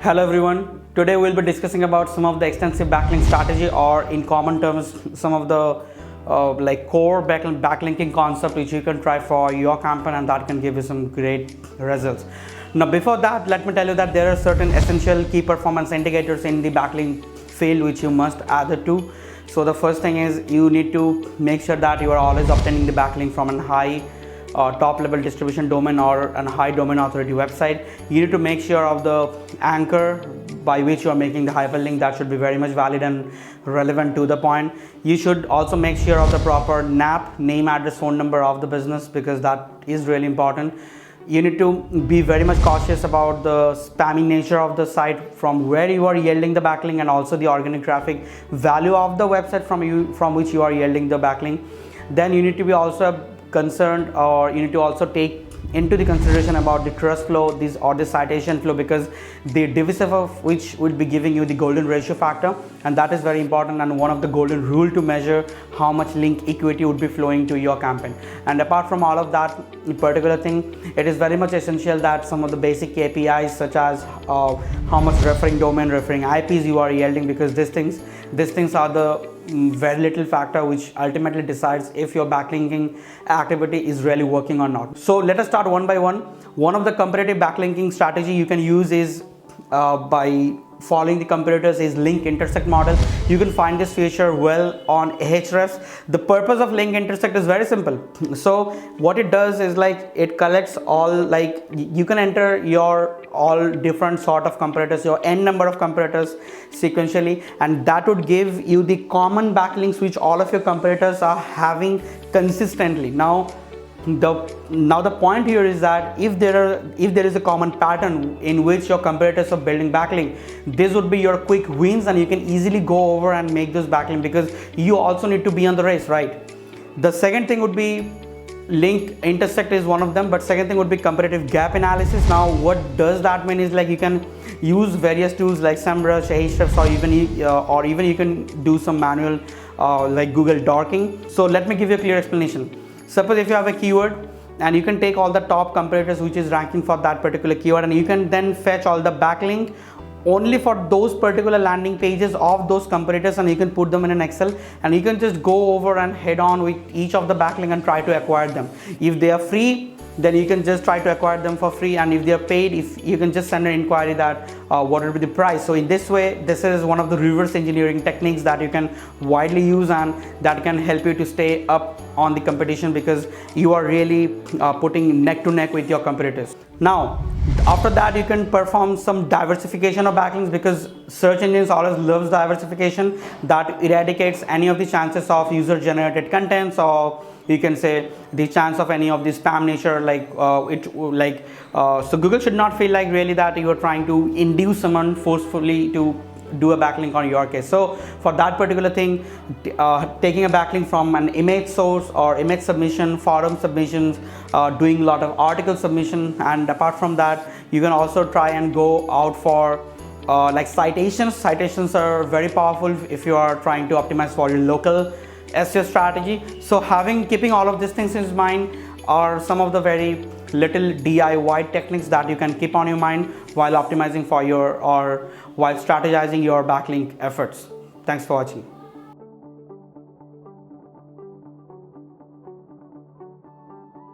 Hello everyone. Today we'll be discussing about some of the extensive backlink strategy, or in common terms, some of the core backlinking concept which you can try for your campaign, and that can give you some great results. Now, before that, let me tell you that there are certain essential key performance indicators in the backlink field which you must adhere to. So the first thing is you need to make sure that you are always obtaining the backlink from a high top level distribution domain or a high domain authority website. You need to make sure of the anchor by which you are making the hyperlink. That should be very much valid and relevant to the point. You should also make sure of the proper NAP, name, address, phone number of the business, because that is really important. You need to be very much cautious about the spamming nature of the site from where you are yielding the backlink, and also the organic traffic value of the website from which you are yielding the backlink. Then you need to be also concerned, or you need to also take into the consideration about the trust flow, the citation flow, because the divisive of which will be giving you the golden ratio factor, and that is very important and one of the golden rule to measure how much link equity would be flowing to your campaign. And apart from all of that particular thing, it is very much essential that some of the basic KPIs, such as how much referring domain, referring IPs you are yielding, because these things are the very little factor which ultimately decides if your backlinking activity is really working or not. So let us start one by one. One of the comparative backlinking strategy you can use is by following the competitors is link intersect model. You can find this feature well on Ahrefs. The purpose of link intersect is very simple. So what it does is it collects all, you can enter your all different sort of competitors, your n number of competitors sequentially, and that would give you the common backlinks which all of your competitors are having consistently. Now the point here is that if there is a common pattern in which your competitors are building backlink, this would be your quick wins, and you can easily go over and make those backlink, because you also need to be on the race, right? The second thing would be link intersect is one of them, but second thing would be comparative gap analysis. Now what does that mean is you can use various tools like SEMrush, Ahrefs, or even you can do some manual like Google Dorking. So let me give you a clear explanation. Suppose if you have a keyword, and you can take all the top competitors which is ranking for that particular keyword, and you can then fetch all the backlink only for those particular landing pages of those competitors, and you can put them in an Excel, and you can just go over and head on with each of the backlink and try to acquire them. If they are free, then you can just try to acquire them for free, and if they are paid, if you can just send an inquiry that what will be the price. So in this way, this is one of the reverse engineering techniques that you can widely use, and that can help you to stay up on the competition, because you are really putting neck to neck with your competitors. Now after that, you can perform some diversification of backlinks, because search engines always loves diversification. That eradicates any of the chances of user generated contents, or you can say the chance of any of the spam nature, so Google should not feel like really that you are trying to induce someone forcefully to do a backlink on your case. So for that particular thing, taking a backlink from an image source or image submission, forum submissions, doing a lot of article submission, and apart from that, you can also try and go out for citations. Citations are very powerful if you are trying to optimize for your local SEO strategy. So keeping all of these things in mind are some of the very little DIY techniques that you can keep on your mind while optimizing for while strategizing your backlink efforts. Thanks for watching.